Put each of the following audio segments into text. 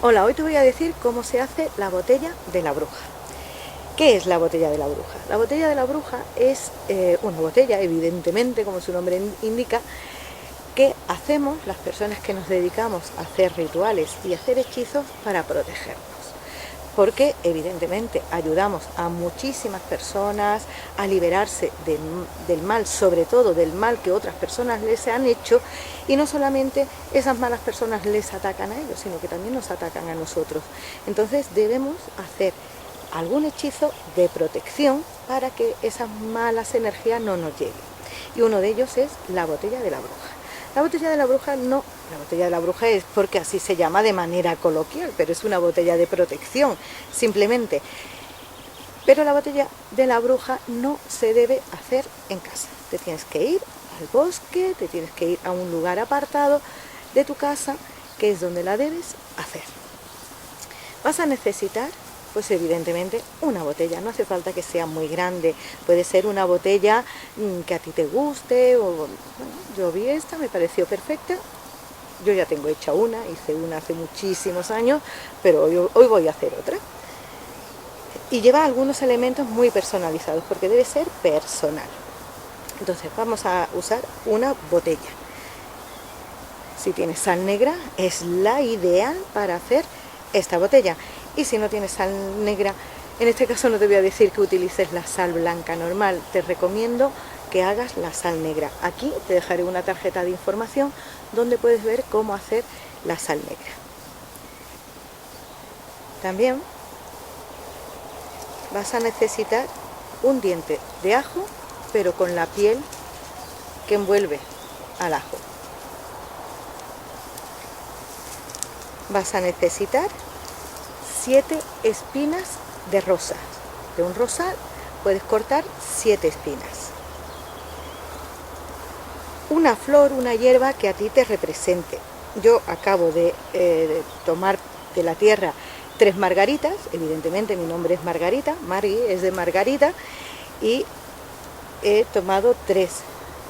Hola, hoy te voy a decir cómo se hace la botella de la bruja. ¿Qué es la botella de la bruja? La botella de la bruja es una botella, evidentemente, como su nombre indica, que hacemos las personas que nos dedicamos a hacer rituales y a hacer hechizos para protegernos. Porque evidentemente ayudamos a muchísimas personas a liberarse del mal, sobre todo del mal que otras personas les han hecho, y no solamente esas malas personas les atacan a ellos, sino que también nos atacan a nosotros. Entonces debemos hacer algún hechizo de protección para que esas malas energías no nos lleguen. Y uno de ellos es la botella de la bruja. La botella de la bruja no, la botella de la bruja es porque así se llama de manera coloquial, pero es una botella de protección, simplemente. Pero la botella de la bruja no se debe hacer en casa. Te tienes que ir al bosque, te tienes que ir a un lugar apartado de tu casa, que es donde la debes hacer. Vas a necesitar, pues evidentemente, una botella. No hace falta que sea muy grande, puede ser una botella que a ti te guste, o bueno, yo vi esta, me pareció perfecta. Yo ya tengo hecha una, hice una hace muchísimos años, pero hoy voy a hacer otra. Y lleva algunos elementos muy personalizados, porque debe ser personal. Entonces vamos a usar una botella. Si tienes sal negra, es la ideal para hacer esta botella. Y si no tienes sal negra, en este caso no te voy a decir que utilices la sal blanca normal, te recomiendo que hagas la sal negra. Aquí te dejaré una tarjeta de información donde puedes ver cómo hacer la sal negra. También vas a necesitar un diente de ajo, pero con la piel que envuelve al ajo. Vas a necesitar 7 espinas de rosa. De un rosal puedes cortar 7 espinas. Una flor, una hierba que a ti te represente. Yo acabo de tomar de la tierra 3 margaritas, evidentemente mi nombre es Margarita, Margui es de Margarita, y he tomado 3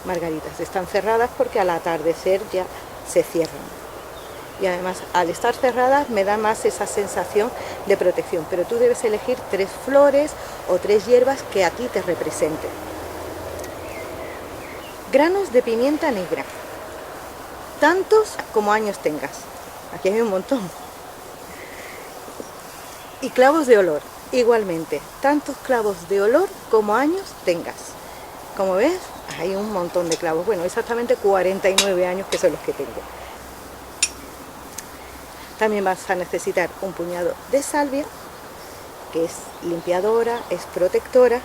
margaritas. Están cerradas porque al atardecer ya se cierran. Y además al estar cerradas me da más esa sensación de protección, pero tú debes elegir 3 flores o 3 hierbas que a ti te representen. Granos de pimienta negra, tantos como años tengas, aquí hay un montón. Y clavos de olor, igualmente, tantos clavos de olor como años tengas. Como ves, hay un montón de clavos, bueno, exactamente 49 años que son los que tengo. También vas a necesitar un puñado de salvia, que es limpiadora, es protectora,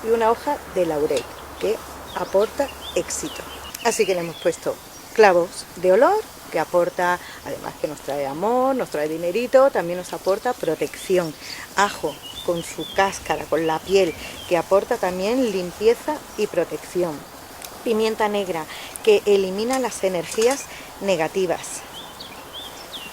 y una hoja de laurel, que aporta éxito. Así que le hemos puesto clavos de olor, que aporta, además que nos trae amor, nos trae dinerito, también nos aporta protección. Ajo, con su cáscara, con la piel, que aporta también limpieza y protección. Pimienta negra, que elimina las energías negativas.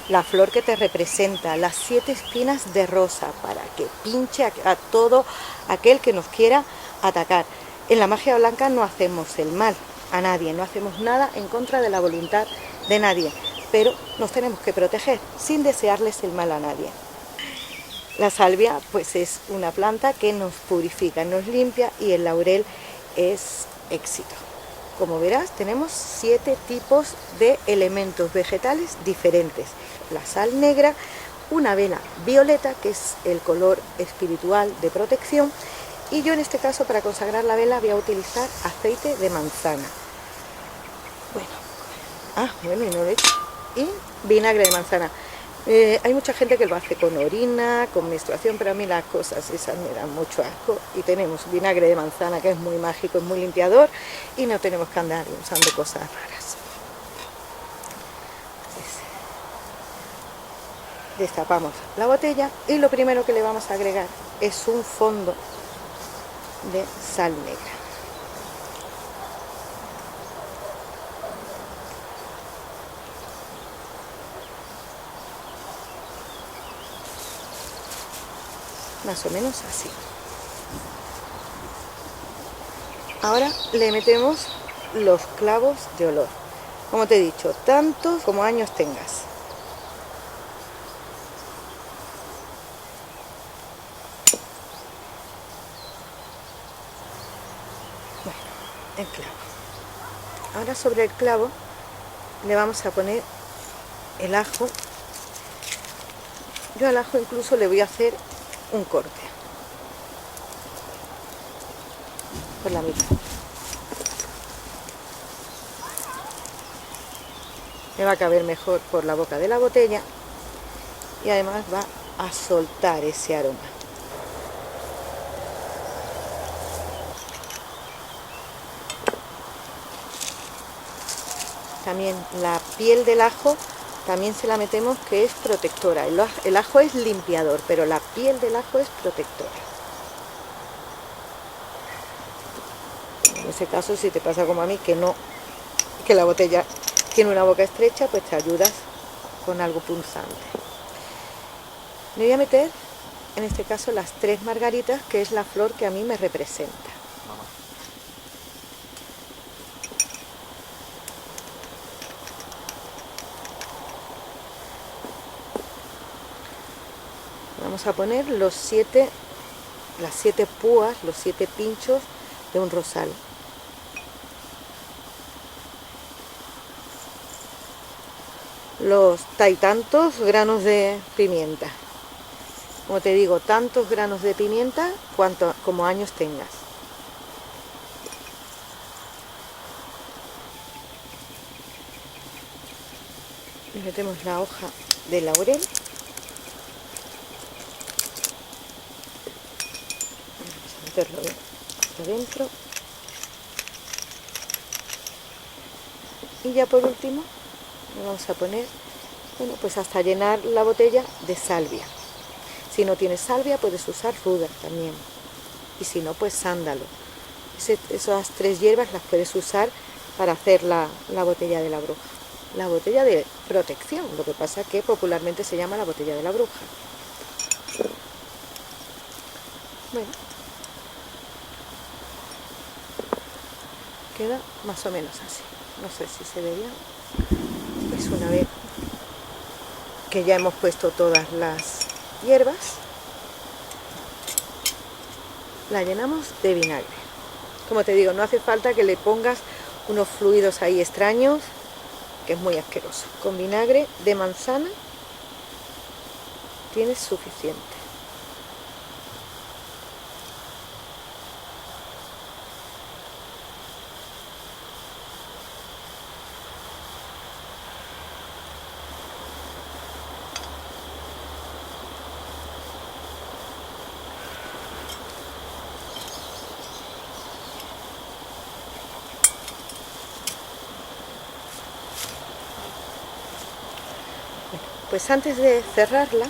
La flor que te representa, las 7 espinas de rosa, para que pinche a todo aquel que nos quiera atacar. En la magia blanca no hacemos el mal a nadie, no hacemos nada en contra de la voluntad de nadie, pero nos tenemos que proteger sin desearles el mal a nadie. La salvia pues es una planta que nos purifica, nos limpia, y el laurel es éxito. Como verás, tenemos 7 tipos de elementos vegetales diferentes. La sal negra, una vela violeta, que es el color espiritual de protección, y yo en este caso para consagrar la vela voy a utilizar aceite de manzana. Bueno, y no lo he hecho. Y vinagre de manzana. Hay mucha gente que lo hace con orina, con menstruación, pero a mí las cosas esas me dan mucho asco. Y tenemos vinagre de manzana, que es muy mágico, es muy limpiador, y no tenemos que andar usando cosas raras. Destapamos la botella y lo primero que le vamos a agregar es un fondo de sal negra. Más o menos así. Ahora le metemos los clavos de olor. Como te he dicho, tantos como años tengas. el clavo. Ahora sobre el clavo le vamos a poner el ajo. Yo al ajo incluso le voy a hacer un corte por la mitad. Me va a caber mejor por la boca de la botella y además va a soltar ese aroma. También la piel del ajo también se la metemos, que es protectora. El ajo es limpiador, pero la piel del ajo es protectora. En ese caso, si te pasa como a mí, que la botella tiene una boca estrecha, pues te ayudas con algo punzante. Le voy a meter, en este caso, las 3 margaritas, que es la flor que a mí me representa. Vamos a poner las 7 púas, los 7 pinchos de un rosal. Los tantos granos de pimienta. Como te digo, tantos granos de pimienta como años tengas. Y metemos la hoja de laurel. Meterlo bien adentro. Y ya por último le vamos a poner, bueno, pues hasta llenar la botella de salvia. Si no tienes salvia puedes usar ruda también, y si no, pues sándalo. Esas 3 hierbas las puedes usar para hacer la botella de la bruja, la botella de protección. Lo que pasa es que popularmente se llama la botella de la bruja. Bueno, queda más o menos así. No sé si se ve bien. Pues una vez que ya hemos puesto todas las hierbas, la llenamos de vinagre. Como te digo, no hace falta que le pongas unos fluidos ahí extraños, que es muy asqueroso. Con vinagre de manzana tienes suficiente. Pues antes de cerrarla,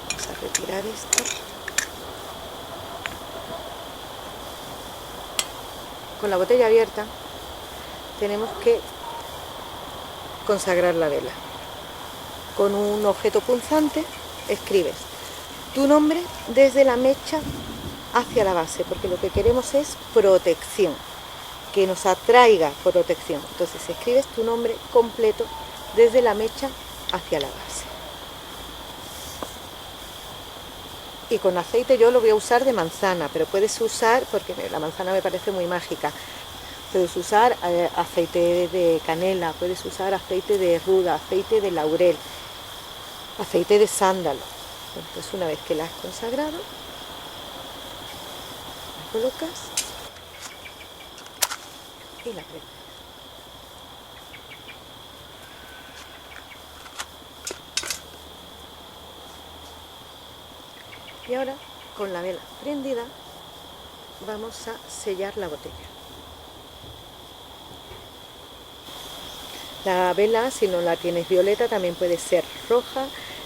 vamos a retirar esto. Con la botella abierta tenemos que consagrar la vela. Con un objeto punzante escribes tu nombre desde la mecha hacia la base, porque lo que queremos es protección, que nos atraiga protección. Entonces escribes tu nombre completo desde la mecha hacia la base. Y con aceite yo lo voy a usar de manzana, pero puedes usar, porque la manzana me parece muy mágica, puedes usar aceite de canela, puedes usar aceite de ruda, aceite de laurel, aceite de sándalo. Entonces una vez que la has consagrado, la colocas y la preparas. Y ahora, con la vela prendida, vamos a sellar la botella. La vela, si no la tienes violeta, también puede ser roja,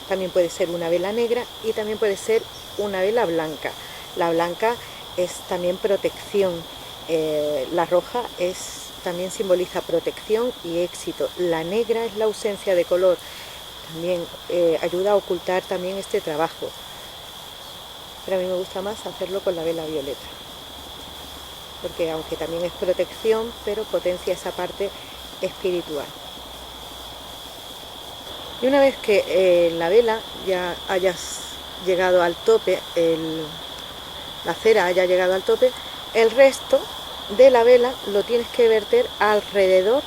también puede ser una vela negra y también puede ser una vela blanca. La blanca es también protección, la roja también simboliza protección y éxito. La negra es la ausencia de color, también ayuda a ocultar también este trabajo. Pero a mí me gusta más hacerlo con la vela violeta, porque aunque también es protección, pero potencia esa parte espiritual. Y una vez que la vela ya hayas llegado al tope, la cera haya llegado al tope, el resto de la vela lo tienes que verter alrededor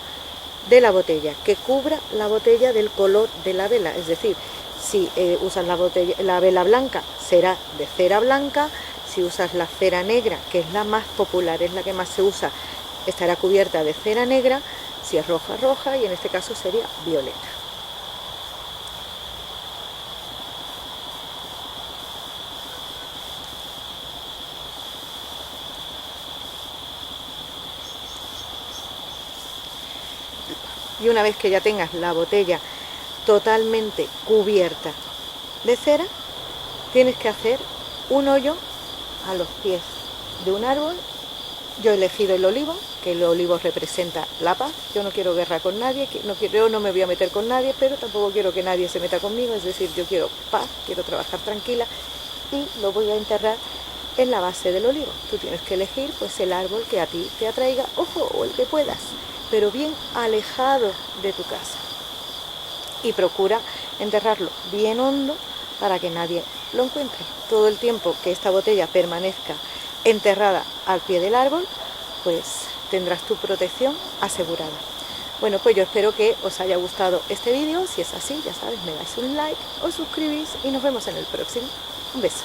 de la botella, que cubra la botella del color de la vela. Es decir, si usas la vela blanca, será de cera blanca. Si usas la cera negra, que es la más popular, es la que más se usa, estará cubierta de cera negra. Si es roja, roja, y en este caso sería violeta. Y una vez que ya tengas la botella totalmente cubierta de cera, tienes que hacer un hoyo a los pies de un árbol. Yo he elegido el olivo, que el olivo representa la paz. Yo no quiero guerra con nadie, yo no me voy a meter con nadie, pero tampoco quiero que nadie se meta conmigo. Es decir, yo quiero paz, quiero trabajar tranquila, y lo voy a enterrar en la base del olivo. Tú tienes que elegir pues el árbol que a ti te atraiga, ojo, o el que puedas, pero bien alejado de tu casa. Y procura enterrarlo bien hondo para que nadie lo encuentre. Todo el tiempo que esta botella permanezca enterrada al pie del árbol, pues tendrás tu protección asegurada. Bueno, pues yo espero que os haya gustado este vídeo. Si es así, ya sabes, me dais un like, os suscribís y nos vemos en el próximo. Un beso.